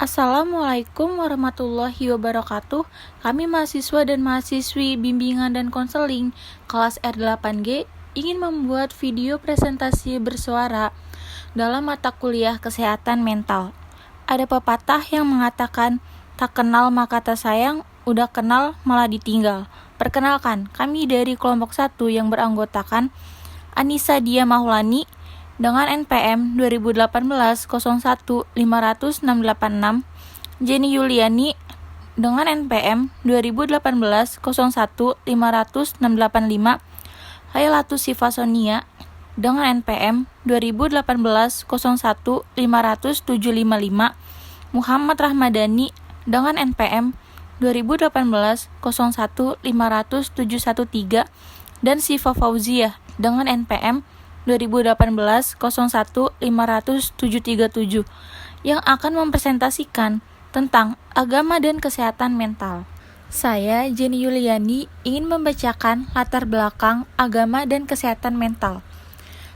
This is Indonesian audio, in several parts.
Assalamualaikum warahmatullahi wabarakatuh. Kami mahasiswa dan mahasiswi bimbingan dan konseling kelas R8G ingin membuat video presentasi bersuara dalam mata kuliah kesehatan mental. Ada pepatah yang mengatakan, tak kenal maka tak sayang, udah kenal malah ditinggal. Perkenalkan, kami dari kelompok 1 yang beranggotakan Anissa Dia Maulani dengan NPM 2018-01-50686, Jenny Yuliani dengan NPM 2018-01-50685, Haylatus Sifa Sonia dengan NPM 2018-01-50755, Muhammad Rahmadani dengan NPM 2018-01-50713, dan Sifa Fauziah dengan NPM 2018-01-50737 yang akan mempresentasikan tentang agama dan kesehatan mental. Saya, Jenny Yuliani, ingin membacakan latar belakang agama dan kesehatan mental.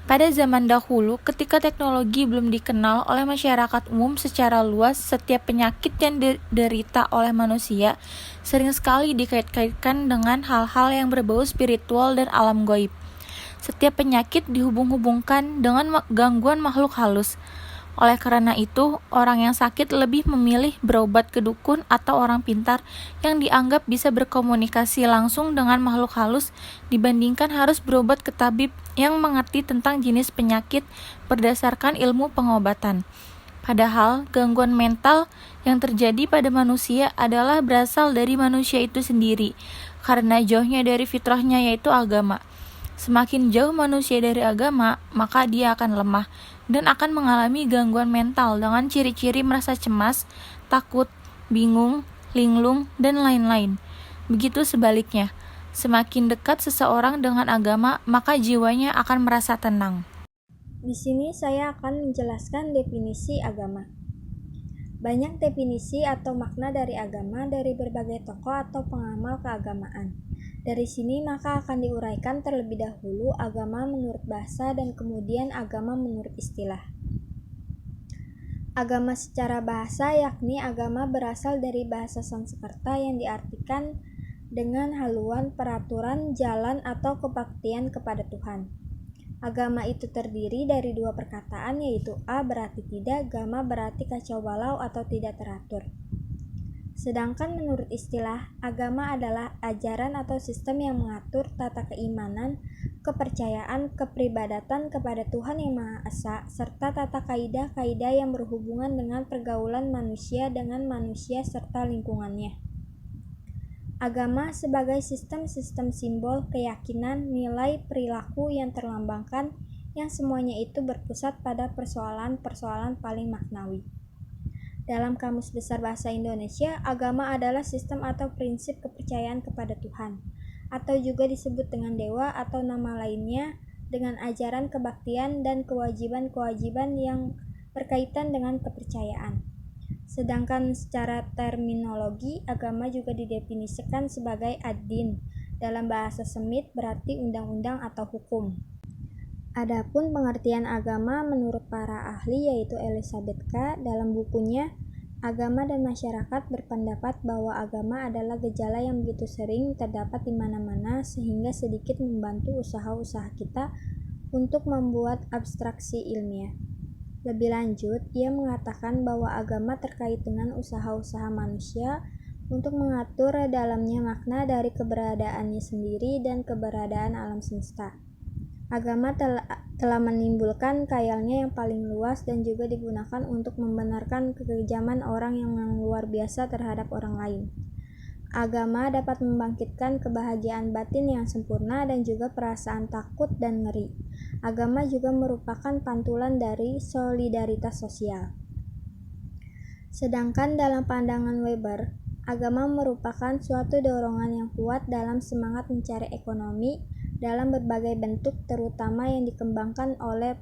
Pada zaman dahulu, ketika teknologi belum dikenal oleh masyarakat umum secara luas, setiap penyakit yang diderita oleh manusia sering sekali dikait-kaitkan dengan hal-hal yang berbau spiritual dan alam gaib. Setiap penyakit dihubung-hubungkan dengan gangguan makhluk halus. Oleh karena itu, orang yang sakit lebih memilih berobat ke dukun atau orang pintar yang dianggap bisa berkomunikasi langsung dengan makhluk halus dibandingkan harus berobat ke tabib yang mengerti tentang jenis penyakit berdasarkan ilmu pengobatan. Padahal, gangguan mental yang terjadi pada manusia adalah berasal dari manusia itu sendiri, karena jauhnya dari fitrahnya yaitu agama. Semakin jauh manusia dari agama, maka dia akan lemah dan akan mengalami gangguan mental dengan ciri-ciri merasa cemas, takut, bingung, linglung, dan lain-lain. Begitu sebaliknya, semakin dekat seseorang dengan agama, maka jiwanya akan merasa tenang. Di sini saya akan menjelaskan definisi agama. Banyak definisi atau makna dari agama dari berbagai tokoh atau pengamal keagamaan. Dari sini maka akan diuraikan terlebih dahulu agama menurut bahasa dan kemudian agama menurut istilah. Agama secara bahasa yakni agama berasal dari bahasa Sanskerta yang diartikan dengan haluan, peraturan, jalan atau kebaktian kepada Tuhan. Agama itu terdiri dari dua perkataan yaitu a berarti tidak, gama berarti kacau balau atau tidak teratur. Sedangkan menurut istilah, agama adalah ajaran atau sistem yang mengatur tata keimanan, kepercayaan, kepribadatan kepada Tuhan Yang Maha Esa, serta tata kaidah-kaidah yang berhubungan dengan pergaulan manusia dengan manusia serta lingkungannya. Agama sebagai sistem-sistem simbol, keyakinan, nilai, perilaku yang terlambangkan, yang semuanya itu berpusat pada persoalan-persoalan paling maknawi. Dalam Kamus Besar Bahasa Indonesia, agama adalah sistem atau prinsip kepercayaan kepada Tuhan, atau juga disebut dengan dewa atau nama lainnya, dengan ajaran kebaktian dan kewajiban-kewajiban yang berkaitan dengan kepercayaan. Sedangkan secara terminologi, agama juga didefinisikan sebagai ad-din. Dalam bahasa Semit berarti undang-undang atau hukum. Adapun pengertian agama menurut para ahli yaitu Elizabeth K. dalam bukunya Agama dan Masyarakat berpendapat bahwa agama adalah gejala yang begitu sering terdapat di mana-mana sehingga sedikit membantu usaha-usaha kita untuk membuat abstraksi ilmiah. Lebih lanjut, ia mengatakan bahwa agama terkait dengan usaha-usaha manusia untuk mengatur dalamnya makna dari keberadaannya sendiri dan keberadaan alam semesta. Agama telah menimbulkan khayalnya yang paling luas dan juga digunakan untuk membenarkan kekejaman orang yang luar biasa terhadap orang lain. Agama dapat membangkitkan kebahagiaan batin yang sempurna dan juga perasaan takut dan ngeri. Agama juga merupakan pantulan dari solidaritas sosial. Sedangkan dalam pandangan Weber, agama merupakan suatu dorongan yang kuat dalam semangat mencari ekonomi dalam berbagai bentuk, terutama yang dikembangkan oleh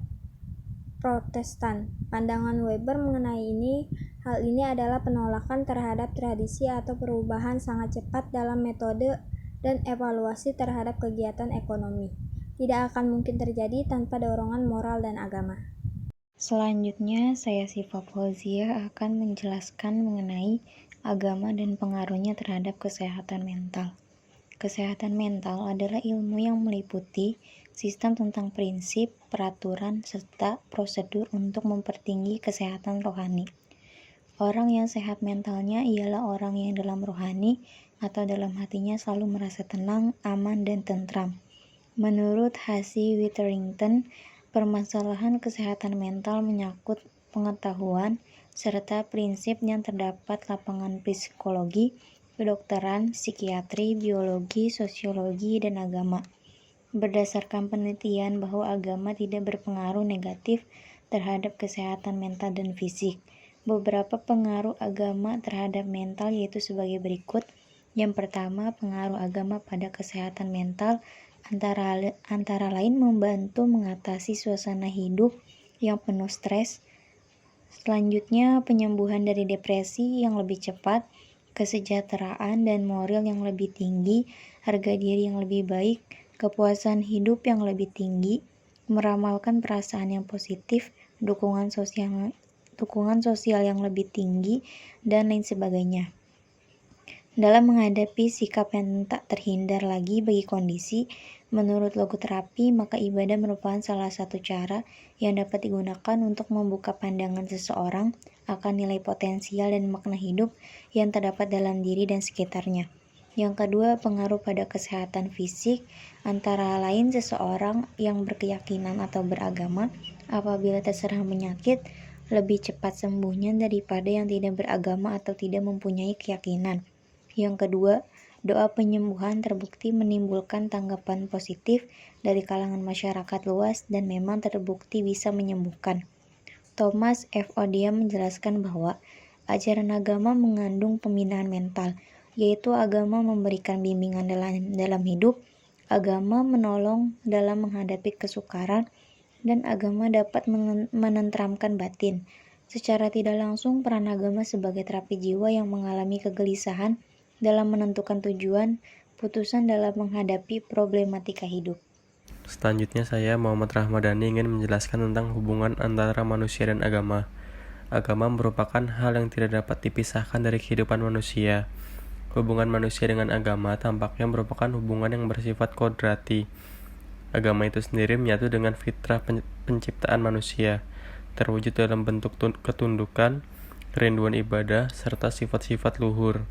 Protestan. Pandangan Weber mengenai hal ini adalah penolakan terhadap tradisi atau perubahan sangat cepat dalam metode dan evaluasi terhadap kegiatan ekonomi. Tidak akan mungkin terjadi tanpa dorongan moral dan agama. Selanjutnya, saya Syifa Fauzia akan menjelaskan mengenai agama dan pengaruhnya terhadap kesehatan mental. Kesehatan mental adalah ilmu yang meliputi sistem tentang prinsip, peraturan, serta prosedur untuk mempertinggi kesehatan rohani. Orang yang sehat mentalnya ialah orang yang dalam rohani atau dalam hatinya selalu merasa tenang, aman, dan tentram. Menurut Hassie Witherington, permasalahan kesehatan mental menyangkut pengetahuan serta prinsip yang terdapat lapangan psikologi, kedokteran, psikiatri, biologi, sosiologi, dan agama. Berdasarkan penelitian bahwa agama tidak berpengaruh negatif terhadap kesehatan mental dan fisik. Beberapa pengaruh agama terhadap mental yaitu sebagai berikut. Yang pertama, pengaruh agama pada kesehatan mental antara lain membantu mengatasi suasana hidup yang penuh stres. Selanjutnya, penyembuhan dari depresi yang lebih cepat, kesejahteraan dan moral yang lebih tinggi, harga diri yang lebih baik, kepuasan hidup yang lebih tinggi, meramalkan perasaan yang positif, dukungan sosial yang lebih tinggi, dan lain sebagainya. Dalam menghadapi sikap yang tak terhindar lagi bagi kondisi, menurut logoterapi, maka ibadah merupakan salah satu cara yang dapat digunakan untuk membuka pandangan seseorang akan nilai potensial dan makna hidup yang terdapat dalam diri dan sekitarnya. Yang kedua, pengaruh pada kesehatan fisik, antara lain seseorang yang berkeyakinan atau beragama, apabila terserang penyakit, lebih cepat sembuhnya daripada yang tidak beragama atau tidak mempunyai keyakinan. Yang kedua, doa penyembuhan terbukti menimbulkan tanggapan positif dari kalangan masyarakat luas dan memang terbukti bisa menyembuhkan. Thomas F. Odia menjelaskan bahwa ajaran agama mengandung pembinaan mental, yaitu agama memberikan bimbingan dalam hidup, agama menolong dalam menghadapi kesukaran, dan agama dapat menenteramkan batin. Secara tidak langsung, peran agama sebagai terapi jiwa yang mengalami kegelisahan dalam menentukan tujuan, putusan dalam menghadapi problematika hidup. Selanjutnya saya, Muhammad Rahmadani, ingin menjelaskan tentang hubungan antara manusia dan agama. Agama merupakan hal yang tidak dapat dipisahkan dari kehidupan manusia. Hubungan manusia dengan agama tampaknya merupakan hubungan yang bersifat kodrati. Agama itu sendiri menyatu dengan fitrah penciptaan manusia, terwujud dalam bentuk ketundukan, kerinduan ibadah, serta sifat-sifat luhur.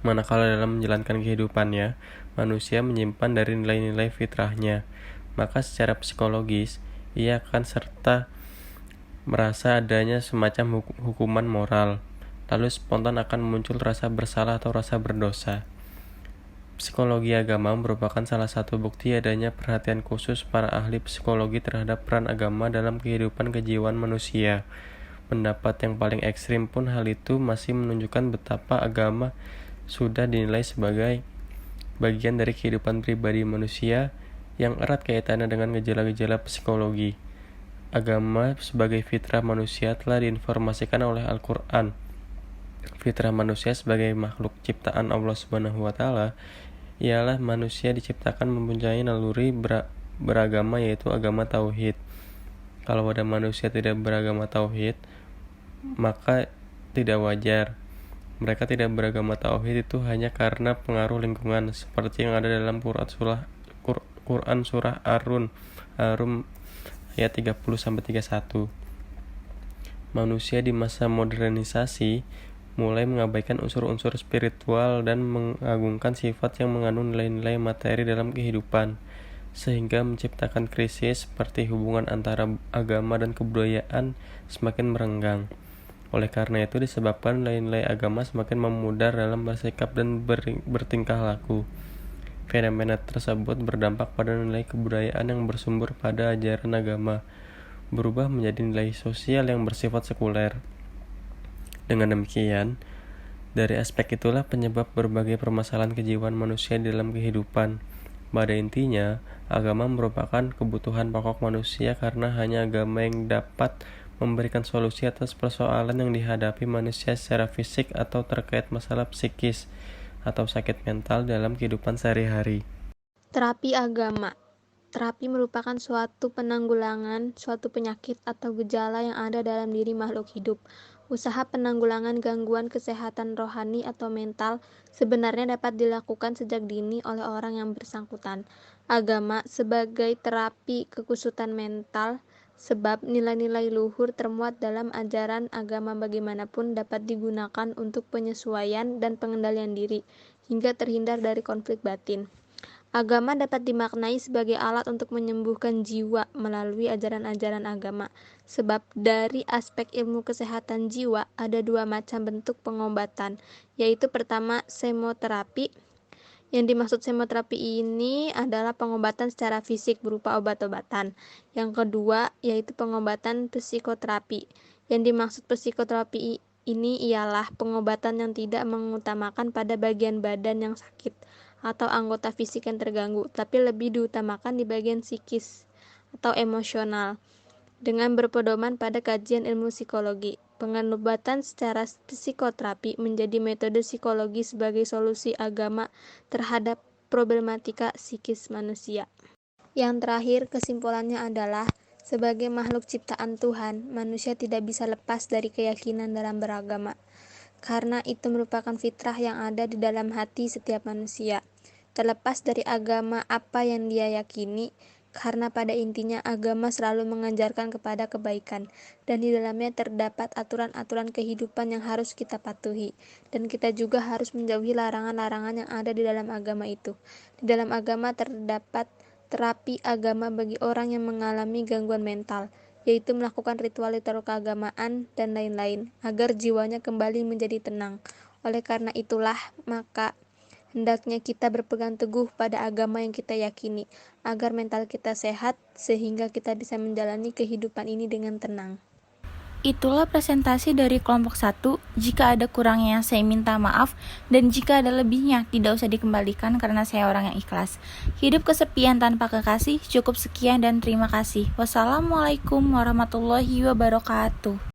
Manakala dalam menjalankan kehidupannya, manusia menyimpan dari nilai-nilai fitrahnya, maka secara psikologis, ia akan serta merasa adanya semacam hukuman moral, lalu spontan akan muncul rasa bersalah atau rasa berdosa. Psikologi agama merupakan salah satu bukti adanya perhatian khusus para ahli psikologi terhadap peran agama dalam kehidupan kejiwaan manusia. Pendapat yang paling ekstrim pun hal itu masih menunjukkan betapa agama sudah dinilai sebagai bagian dari kehidupan pribadi manusia yang erat kaitannya dengan gejala-gejala psikologi. Agama sebagai fitrah manusia telah diinformasikan oleh Al-Quran. Fitrah manusia sebagai makhluk ciptaan Allah Subhanahu wa Ta'ala ialah manusia diciptakan mempunyai naluri beragama, yaitu agama tauhid. Kalau ada manusia tidak beragama tauhid, maka tidak wajar. Mereka tidak beragama tauhid itu hanya karena pengaruh lingkungan, seperti yang ada dalam Quran surah Ar-Rum ayat 30-31. Manusia di masa modernisasi mulai mengabaikan unsur-unsur spiritual dan mengagungkan sifat yang mengandung nilai-nilai materi dalam kehidupan, sehingga menciptakan krisis seperti hubungan antara agama dan kebudayaan semakin merenggang. Oleh karena itu disebabkan nilai-nilai agama semakin memudar dalam bersikap dan bertingkah laku. Fenomena tersebut berdampak pada nilai kebudayaan yang bersumber pada ajaran agama, berubah menjadi nilai sosial yang bersifat sekuler. Dengan demikian, dari aspek itulah penyebab berbagai permasalahan kejiwaan manusia di dalam kehidupan. Pada intinya, agama merupakan kebutuhan pokok manusia karena hanya agama yang dapat memberikan solusi atas persoalan yang dihadapi manusia secara fisik atau terkait masalah psikis atau sakit mental dalam kehidupan sehari-hari. Terapi agama. Terapi merupakan suatu penanggulangan suatu penyakit atau gejala yang ada dalam diri makhluk hidup. Usaha penanggulangan gangguan kesehatan rohani atau mental sebenarnya dapat dilakukan sejak dini oleh orang yang bersangkutan. Agama sebagai terapi kekusutan mental, sebab nilai-nilai luhur termuat dalam ajaran agama bagaimanapun dapat digunakan untuk penyesuaian dan pengendalian diri, hingga terhindar dari konflik batin. Agama dapat dimaknai sebagai alat untuk menyembuhkan jiwa melalui ajaran-ajaran agama, sebab dari aspek ilmu kesehatan jiwa ada dua macam bentuk pengobatan, yaitu pertama semoterapi. Yang dimaksud semoterapi ini adalah pengobatan secara fisik berupa obat-obatan. Yang kedua yaitu pengobatan psikoterapi. Yang dimaksud psikoterapi ini ialah pengobatan yang tidak mengutamakan pada bagian badan yang sakit atau anggota fisik yang terganggu, tapi lebih diutamakan di bagian psikis atau emosional, dengan berpedoman pada kajian ilmu psikologi. Pengobatan secara psikoterapi menjadi metode psikologi sebagai solusi agama terhadap problematika psikis manusia. Yang terakhir, kesimpulannya adalah sebagai makhluk ciptaan Tuhan, manusia tidak bisa lepas dari keyakinan dalam beragama, karena itu merupakan fitrah yang ada di dalam hati setiap manusia, terlepas dari agama apa yang dia yakini, karena pada intinya agama selalu mengajarkan kepada kebaikan, dan di dalamnya terdapat aturan-aturan kehidupan yang harus kita patuhi, dan kita juga harus menjauhi larangan-larangan yang ada di dalam agama itu. Di dalam agama terdapat terapi agama bagi orang yang mengalami gangguan mental, yaitu melakukan ritual-ritual keagamaan dan lain-lain, agar jiwanya kembali menjadi tenang. Oleh karena itulah, maka hendaknya kita berpegang teguh pada agama yang kita yakini, agar mental kita sehat, sehingga kita bisa menjalani kehidupan ini dengan tenang. Itulah presentasi dari kelompok 1. Jika ada kurangnya, saya minta maaf, dan jika ada lebihnya, tidak usah dikembalikan karena saya orang yang ikhlas. Hidup kesepian tanpa kekasih. Cukup sekian dan terima kasih. Wassalamualaikum warahmatullahi wabarakatuh.